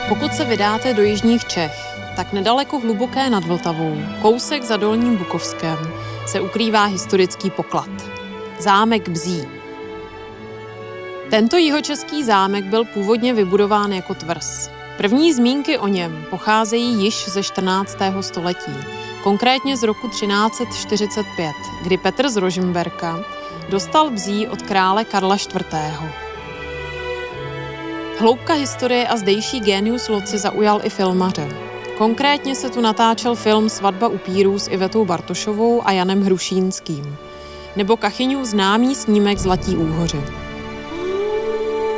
Pokud se vydáte do jižních Čech, tak nedaleko Hluboké nad Vltavou, kousek za Dolním Bukovskem, se ukrývá historický poklad. Zámek Bzí. Tento jihočeský zámek byl původně vybudován jako tvrz. První zmínky o něm pocházejí již ze 14. století, konkrétně z roku 1345, kdy Petr z Rožmberka dostal Bzí od krále Karla IV. Hloubka historie a zdejší génius loci zaujal i filmaře. Konkrétně se tu natáčel film Svatba upírů s Ivetou Bartošovou a Janem Hrušínským, nebo Kachyňův známý snímek Zlatí úhoři.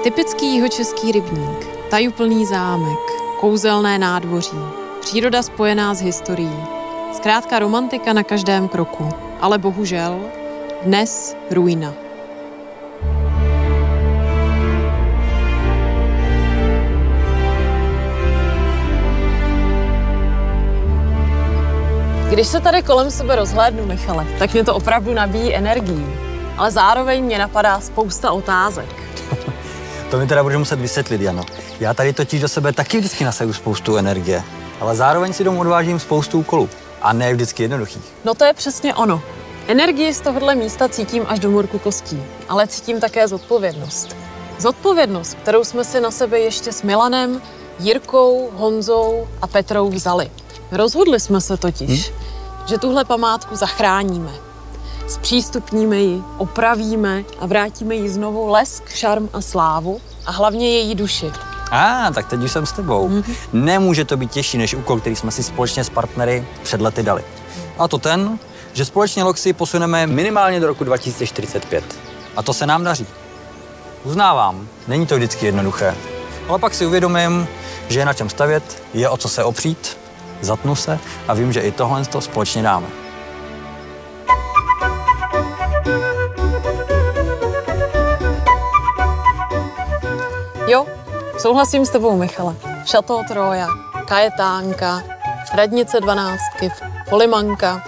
Typický jihočeský rybník, tajuplný zámek, kouzelné nádvoří, příroda spojená s historií. Zkrátka romantika na každém kroku, ale bohužel dnes ruina. Když se tady kolem sebe rozhlédnu, Michale, tak mě to opravdu nabíjí energií, ale zároveň mě napadá spousta otázek. To mi teda budeš muset vysvětlit, Jano. Já tady totiž do sebe taky vždycky naseju spoustu energie, ale zároveň si domů odvážím spoustu úkolů. A ne vždycky jednoduchých. No to je přesně ono. Energii z tohohle místa cítím až do morku kostí, ale cítím také zodpovědnost. Zodpovědnost, kterou jsme si na sebe ještě s Milanem, Jirkou, Honzou a Petrou vzali. Rozhodli jsme se totiž, že tuhle památku zachráníme. Zpřístupníme ji, opravíme a vrátíme jí znovu lesk, šarm a slávu a hlavně její duši. Tak teď už jsem s tebou. Nemůže to být těžší než úkol, který jsme si společně s partnery před lety dali. A to ten, že společně Loxy posuneme minimálně do roku 2045. A to se nám daří. Uznávám, není to vždycky jednoduché. Ale pak si uvědomím, že je na čem stavět, je o co se opřít, zatnu se a vím, že i tohle společně dáme. Jo, souhlasím s tebou, Michale. Chateau Troja, Kajetánka, Radnice 12, Polimanka.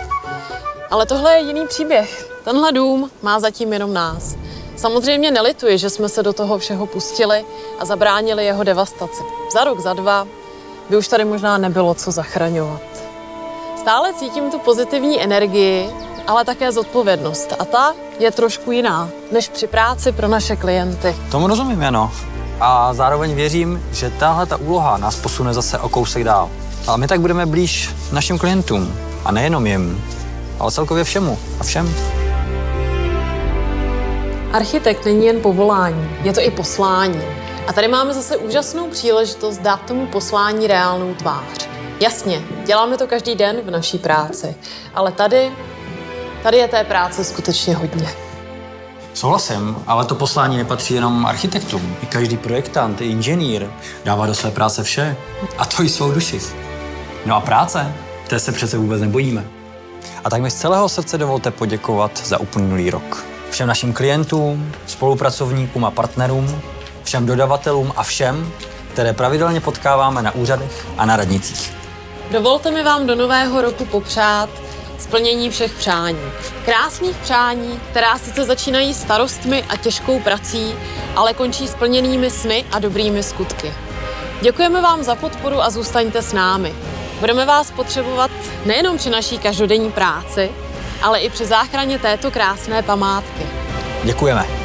Ale tohle je jiný příběh. Tenhle dům má zatím jenom nás. Samozřejmě nelituji, že jsme se do toho všeho pustili a zabránili jeho devastaci. Za rok, za dva by už tady možná nebylo co zachraňovat. Stále cítím tu pozitivní energii, ale také zodpovědnost. A ta je trošku jiná, než při práci pro naše klienty. Tomu rozumím, Jano. A zároveň věřím, že tahle úloha nás posune zase o kousek dál. Ale my tak budeme blíž našim klientům. A nejenom jim, ale celkově všemu a všem. Architekt není jen povolání, je to i poslání. A tady máme zase úžasnou příležitost dát tomu poslání reálnou tvář. Jasně, děláme to každý den v naší práci, ale tady je té práce skutečně hodně. Souhlasím, ale to poslání nepatří jenom architektům. I každý projektant, i inženýr dává do své práce vše. A to i svou duši. No a práce, té se přece vůbec nebojíme. A tak mi z celého srdce dovolte poděkovat za uplynulý rok. Všem našim klientům, spolupracovníkům a partnerům, všem dodavatelům a všem, které pravidelně potkáváme na úřadech a na radnicích. Dovolte mi vám do nového roku popřát splnění všech přání. Krásných přání, která sice začínají starostmi a těžkou prací, ale končí splněnými sny a dobrými skutky. Děkujeme vám za podporu a zůstaňte s námi. Budeme vás potřebovat nejenom při naší každodenní práci, ale i při záchraně této krásné památky. Děkujeme.